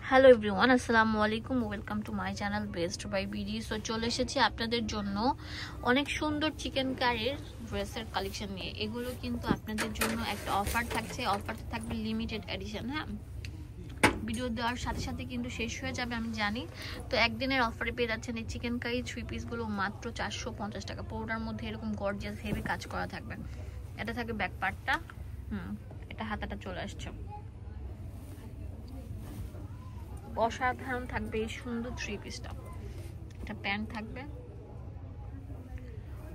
Hello everyone, আসসালামু আলাইকুম, welcome to my channel best buy BD. So চলে এসেছি আপনাদের জন্য অনেক সুন্দর চিকেন কারির ড্রেসের কালেকশন নিয়ে। এগুলো কিন্তু আপনাদের জন্য একটা অফার থাকছে, অফারটা থাকবে লিমিটেড এডিশন। হ্যাঁ, ভিডিও দেওয়ার সাথে সাথে কিন্তু শেষ হয়ে যাবে আমি জানি। তো একদিনের অফারে পেয়ে যাচ্ছেন এই চিকেন কারি 3 পিসগুলো মাত্র 450 টাকা। পুরোটার মধ্যে এরকম গর্জিয়াস হেভি কাজ করা থাকবে। এটা থাকবে ব্যাক পার্টটা, এটা হাতাটা চলে আসছে। অসাধারণ থাকবে এই সুন্দর 3 পিসটা। এটা প্যান্ট থাকবে,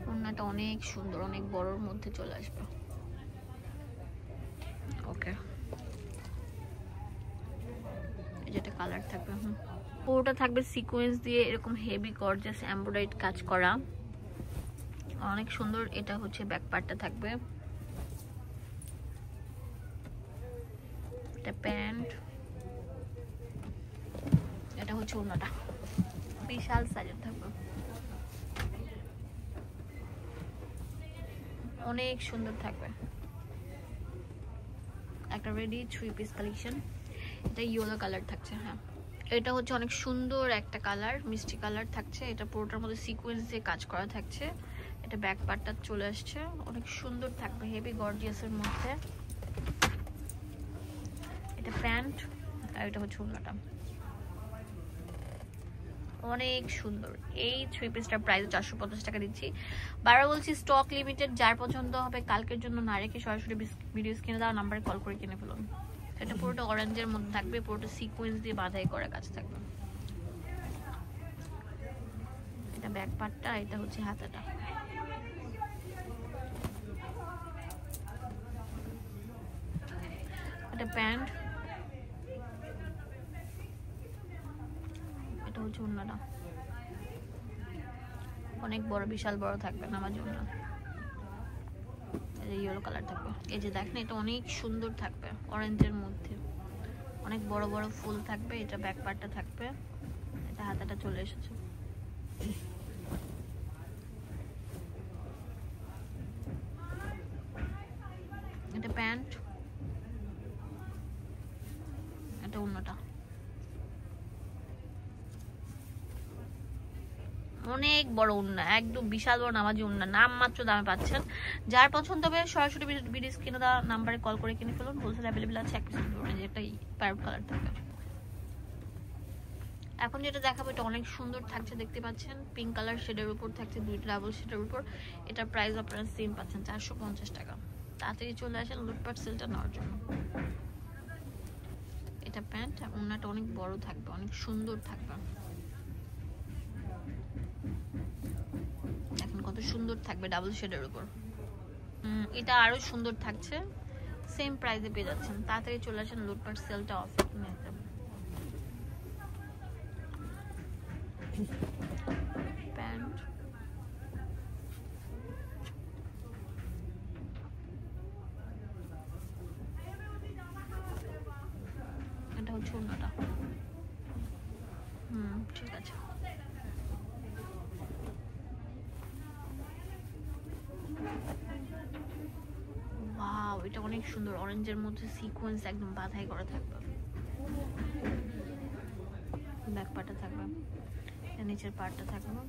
ওড়নাটা অনেক সুন্দর, অনেক বড়র মধ্যে চলে আসবে। ওকে, যেটা কালার থাকবে, পুরোটা থাকবে সিকোয়েন্স দিয়ে এরকম হেভি গর্জিয়াস এমব্রয়ডারি কাজ করা, অনেক সুন্দর। এটা হচ্ছে ব্যাক পার্টটা থাকবে, এটা প্যান্ট, এটা হচ্ছে ওড়নাটা, বিশাল সাইজের থাকবে, অনেক সুন্দর থাকবে। একটা রেডি 3 পিস কালেকশন। এটা ইয়েলো কালার থাকছে। হ্যাঁ, এটা হচ্ছে অনেক সুন্দর একটা কালার, মিষ্টি কালার থাকছে। এটা পুরোটার মধ্যে সিকোয়েন্স দিয়ে কাজ করা থাকছে। এটা ব্যাক পার্টটা চলে আসছে, অনেক সুন্দর থাকবে হেভি গর্জিয়াসের মধ্যে। এটা প্যান্ট আর এটা হচ্ছে ওড়নাটা, অনেক সুন্দর। এই 3 পিসটার প্রাইস 450 টাকা দিচ্ছি। বারবার বলছি স্টক লিমিটেড, যার পছন্দ হবে কালকের জন্য না রেখে সরাসরি ভিডিও স্ক্রিনে দেওয়া নাম্বারে কল করে কিনে ফেলুন। এটা পুরোটা অরেঞ্জের মধ্যে থাকবে, পুরোটা সিকোয়েন্স দিয়ে বাঁধাই করা কাজ থাকবে। এটা ব্যাক পার্টটা, এটা হচ্ছে হাতাটা। এটা প্যান্ট, এটা হচ্ছে ওড়নাটা, অনেক বড়, বিশাল বড় থাকবে নামার জন্য। ইয়েলো কালার থাকবে, এই যে দেখেন এটা অনেক সুন্দর থাকবে অরেঞ্জের মধ্যে, অনেক বড় বড় ফুল থাকবে। এটা ব্যাক পার্টটা থাকবে, এটা হাতাটা চলে এসেছে। এটা প্যান্ট, এটা ওড়নাটা, অনেক বড় ওড়না, একদম বিশাল বড় নামাজি ওড়না, নাম মাত্র দামে পাচ্ছেন। যার পছন্দ হবে সরাসরি ভিডিও স্ক্রিনে দেওয়া নাম্বারে কল করে কিনে ফেলুন। হোলসেল অ্যাভেলেবেল আছে। এক পিস যেটা প্যারট কালার থাকবে। এখন যেটা দেখাবো এটা অনেক সুন্দর থাকছে, দেখতে পাচ্ছেন পিঙ্ক কালার শেডের উপর থাকছে, দুইটা ডাবল শেডের উপর। এটার প্রাইস আপনারা সেম পাচ্ছেন 450 টাকা। তাড়াতাড়ি চলে আসেন লুটপাট সেলটা নেওয়ার জন্য। এটা প্যান্ট, ওড়নাটা অনেক বড় থাকবে, অনেক সুন্দর থাকবে। এখন কত সুন্দর থাকবে ডাবল শেডের উপর। এটা আরো সুন্দর থাকছে, সেম প্রাইসে পেয়ে যাচ্ছেন। তাড়াতাড়ি চলে আসেন, লুটপাট সেলটা অফার নিতে। প্যান্ট, এটা হচ্ছে ওড়নাটা। ঠিক আছে। ওয়াও, এটা অনেক সুন্দর, অরেঞ্জের মধ্যে সিকোয়েন্স একদম বাঁধাই করা থাকবে। ব্যাক পার্টটা থাকবে, নিচের পার্টটা থাকবে।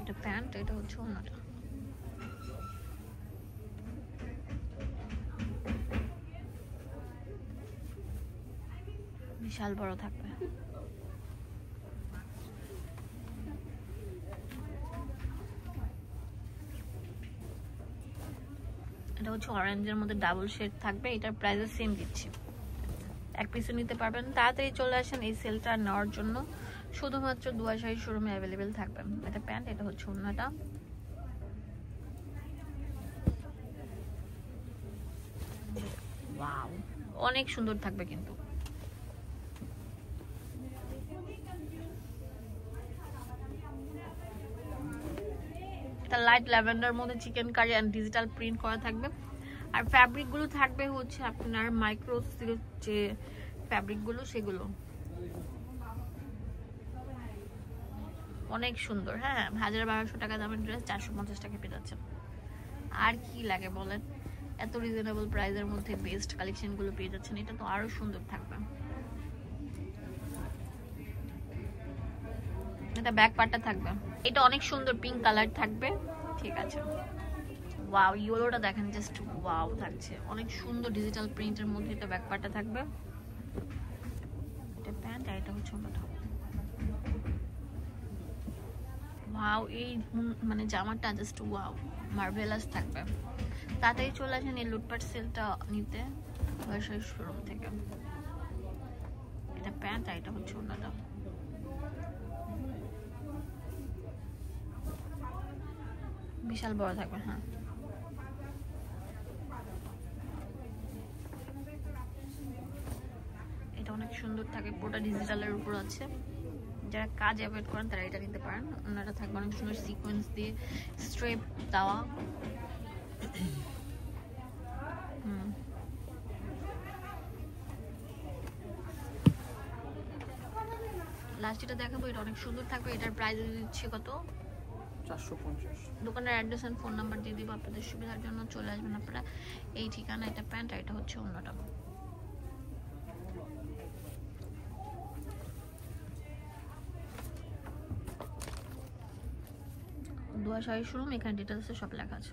এটা প্যান্ট, এটা হচ্ছে ওড়নাটা। বিশাল বড় থাকবে। এটা হচ্ছে অরেঞ্জের মধ্যে ডাবল শেড থাকবে। এটার প্রাইস সেম দিচ্ছি, এক পিসও নিতে পারবেন। তাড়াতাড়ি চলে আসেন এই সেলটা নেওয়ার জন্য। শুধুমাত্র দুয়াশাহী শোরুমে অ্যাভেলেবেল থাকবে। এটা প্যান্ট, এটা হচ্ছে ওড়নাটা। ওয়াও, অনেক সুন্দর থাকবে কিন্তু। এটা লাইট ল্যাভেন্ডার মধ্যে chikankari and digital print করা থাকবে। আর ফ্যাব্রিক গুলো থাকবে হচ্ছে আপনার মাইক্রো সিল্ক যে ফ্যাব্রিক গুলো, সেগুলো অনেক সুন্দর। হ্যাঁ, 1200 টাকা দামের ড্রেস 450 টাকা পেয়ে যাচ্ছেন। আর কি লাগে বলেন? এত রিজনেবল প্রাইসের মধ্যে বেস্ট কালেকশনগুলো পেয়ে যাচ্ছেন। এটা তো আরো সুন্দর থাকবে। এটা ব্যাক পার্টটা থাকবে, এটা অনেক সুন্দর পিঙ্ক কালার থাকবে। ঠিক আছে, ওয়াও ইয়েলোটা দেখেন, জাস্ট ওয়াও থাকছে, অনেক সুন্দর ডিজিটাল প্রিন্টের মধ্যে এটা ব্যাক পার্টটা থাকবে। এটা প্যান্ট আর এটা হচ্ছে ওটা। ওয়াও, এই মানে জামাটা জাস্ট ওয়াও, মার্ভেলাস থাকবে। তাড়াতাড়ি চলে আসেন এই লুটপাট সেলটা নিতে ভার্সাই শোরুম থেকে। এটা প্যান্ট আর এটা হচ্ছে ওটা। বিশাল বড় থাকবে। হ্যাঁ, এটা অনেক সুন্দর থাকে, পুরোটা ডিজিটালের উপর আছে। যারা কাজ অ্যাভয়েড করেন তারা এটা নিতে পারেন। ওনারা থাকবে অনেক সুন্দর সিকোয়েন্স দিয়ে স্ট্রেপ দেওয়া। লাস্ট এটা দেখাবো, এটা অনেক সুন্দর থাকবে। এটার প্রাইস দিচ্ছে কত? 450। দোকানের অ্যাড্রেস এন্ড ফোন নাম্বার দিয়ে দিব, আপনাদের সুবিধার জন্য চলে আসবেন আপনারা এই ঠিকানা। এটা প্যান্ট আর এটা হচ্ছে অন্যটা। দোয়া শাড়ি শোরুম, এখানে ডিটেলসে সব লেখা আছে।